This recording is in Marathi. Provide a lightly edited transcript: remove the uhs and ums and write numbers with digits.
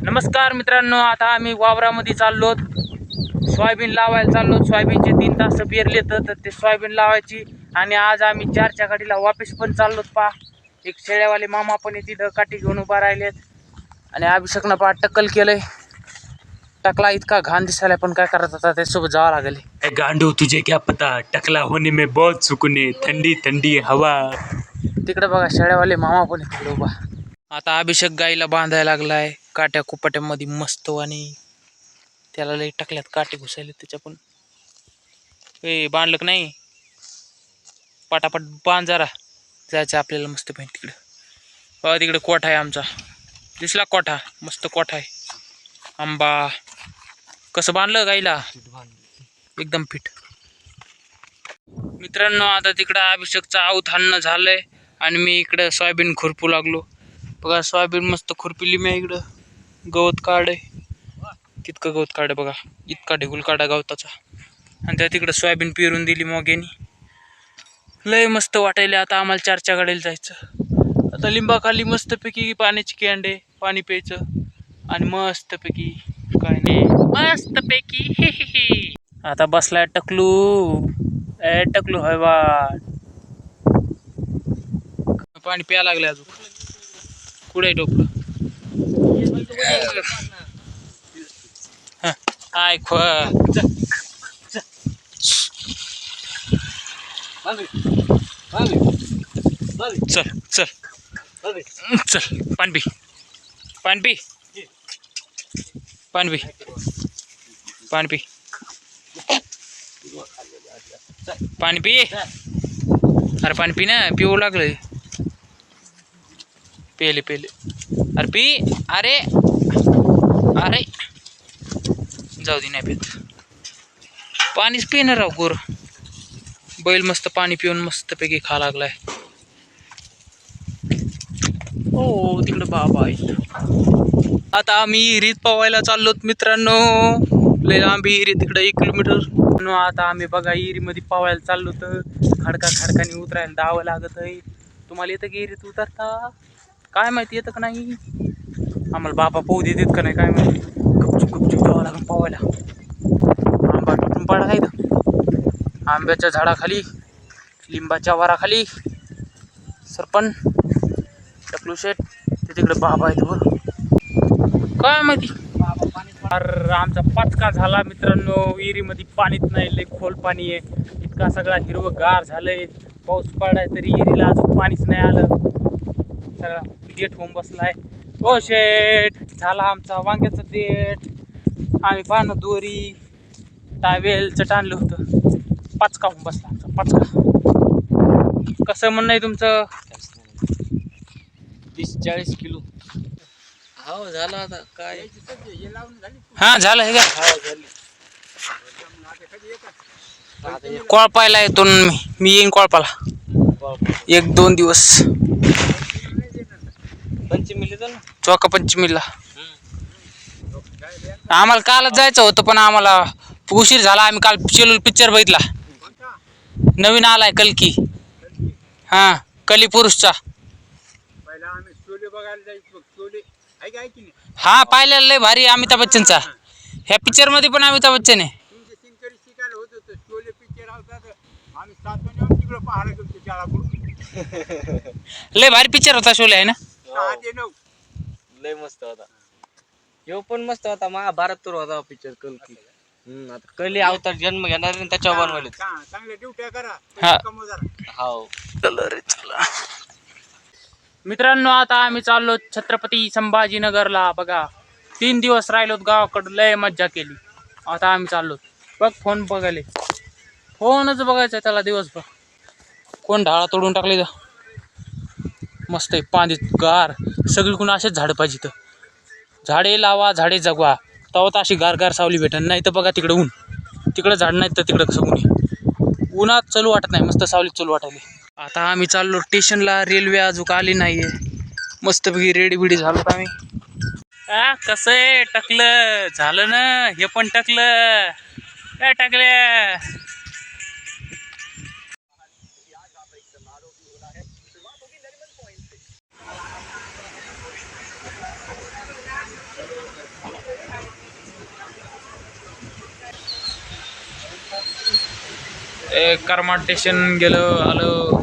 नमस्कार मित्रांनो, आता आम्ही वावरामध्ये चाललो. सोयाबीन लावायला चाललो. सोयाबीनचे 3 तास पेरले तर ते सोयाबीन लावायची. आणि आज आम्ही 4च्या गाडीला वापस पण चाललो. पा एक शेळ्यावाले मामा पण तिथं काठी घेऊन उभा राहिलेत. आणि अभिषेकनं पा टक्कल केलंय. टकला इतका घाण दिसायला, पण काय करत होता त्यासोबत जावं लागेल. गांडू तुझे क्या पता, टकला होने में बहुत सुकून है, ठंडी ठंडी हवा. तिकडे बघा शेळ्यावाले मामा पण तिकडे उभा. आता अभिषेक गाईला बांधायला लागलाय काट्या कुपाट्यामध्ये मस्त. आणि त्याला लई टाकल्यात काटे घुसायले त्याच्या पण. बांधलं का नाही, पटापट बांध जरा. जायचं आपल्याला मस्त पाहिजे तिकडे. बघा तिकडे कोठा आहे आमचा, दिसला कोठा, मस्त कोठा आहे. आंबा कसं बांधलं गाईला, एकदम फिट. मित्रांनो, आता तिकडं अभिषेकचं आऊत हाणणं झालंय आणि मी इकडं सोयाबीन खुरपू लागलो. बघा सोयाबीन मस्त खुरपिली मी. इकडं गवत काढे, कितकं गवत काढे बघा, इतका ढिगुल काढा गवताचा. आणि त्या तिकडं सोयाबीन पेरून दिली मोग्यानी. लय मस्त वाटायला. आता आम्हाला 4च्या गाडीला जायचं. आता लिंबाखाली मस्तपैकी पाण्याची कॅन्डे, पाणी प्यायचं आणि मस्तपैकी काय नाही, मस्तपैकी हे हे हे. आता बसलाय टकलू. टकलू होय बा, पाणी प्या लागले अजून. कुठे डोकं आय खो. चल चल चल, पाणी पी, पाणी पी, पाणी पी, पाणी पी, पाणी पी. अरे पाणी पी ना, पिऊ लागलंय. पेले पेले, अरे पी. अरे अरे जाऊ दे, नाही पित. पाणीच पिणार राव गोर. बैल मस्त पाणी पिऊन मस्तपैकी खा लागलाय. हो तिकडं बाबा आहेत. आता आम्ही विहिरीत पवायला चाललोत मित्रांनो. लय लांब विहिरी, तिकडं 1 किलोमीटर. आता आम्ही बघा विहिरीमध्ये पवायला चाललो. तर खडकाने उतरायला दावं लागत आहे. तुम्हाला येतं की विहिरीत उतरता? काय माहिती येतं का नाही. आम्हाला बाबा पोहू देतात का नाही काय माहिती. गपचूप जावं लागून पवायला. आंबा तुटून पडा काय इथं. आंब्याच्या झाडाखाली, लिंबाच्या वाराखाली सरपण टकलू शेट. ते तिकडे बाबा आहेत बरं, काय माहिती. अरे आमचा पचका झाला मित्रांनो. विहिरीमध्ये पाणीच नाही, लय खोल पाणी आहे. इतका सगळा हिरवगार झालंय. पाऊस पडाय तरी विहिरीला अजून पाणीच नाही आलं. सगळा देठ होऊन बसलाय. ओ शेट, झाला आमचा वांग्याचा देठ. आम्ही पानं दोरी टावेल चट आणलं होतं. पचका होऊन बसला आमचा पचका. कसं म्हणणं आहे तुमचं? 30-40 किलो. हो झालं आता काय. हा झालं हे का. कोळपायला येतो मी येईन कोळपाला 1-2 दिवस. पंचमीला ना, चौका पंचमीला. आम्हाला कालच जायचं होतं, पण आम्हाला उशीर झाला. आम्ही काल शेलूर पिक्चर बघितला, नवीन आलाय कलकी. हा, कली पुरुषचा. हा पाहिलेला, लय भारी अमिताभ बच्चनचा. ह्या पिक्चर मध्ये पण अमिताभ बच्चन आहे. लय भारी पिक्चर होता शोले, आहे ना. लय मस्त होता. यो पण मस्त होता. महाभारत तर होता पिक्चर कलकी. आता कली अवतार जन्म घेणार आणि त्याच्यावर बनवले. चांगल्या ड्युट्या करा, हा. कमवा जरा. हो चला रे चला मित्रांनो. आता आम्ही चाललो छत्रपती संभाजीनगरला. बघा 3 दिवस राहिलोत गावाकडं, लय मज्जा केली. आता आम्ही चाललो. बघ फोन बघायला, फोनच बघायचा त्याला दिवसभर. कोण ढाळा तोडून टाकले तर. मस्त आहे पाणी गार. सगळीकडून असेच झाडं पाहिजे तर. झाडे लावा, झाडे जगवा, तेव्हा तर अशी गार सावली भेटन. नाही तर बघा तिकडं ऊन. तिकडं झाड नाही तर तिकडं कसं ऊन आहे. उन्हात चलू वाटत नाही, मस्त सावलीत चलू वाटायला. आता आम्ही चाललो स्टेशनला. रेल्वे अजून आली नाहीये. मस्तपैकी रेडी बिडी झालो आम्ही. कसं आहे टकलं झालं ना, हे पण टकलं. काय टाकल्या. करमाड स्टेशन गेलं आलं.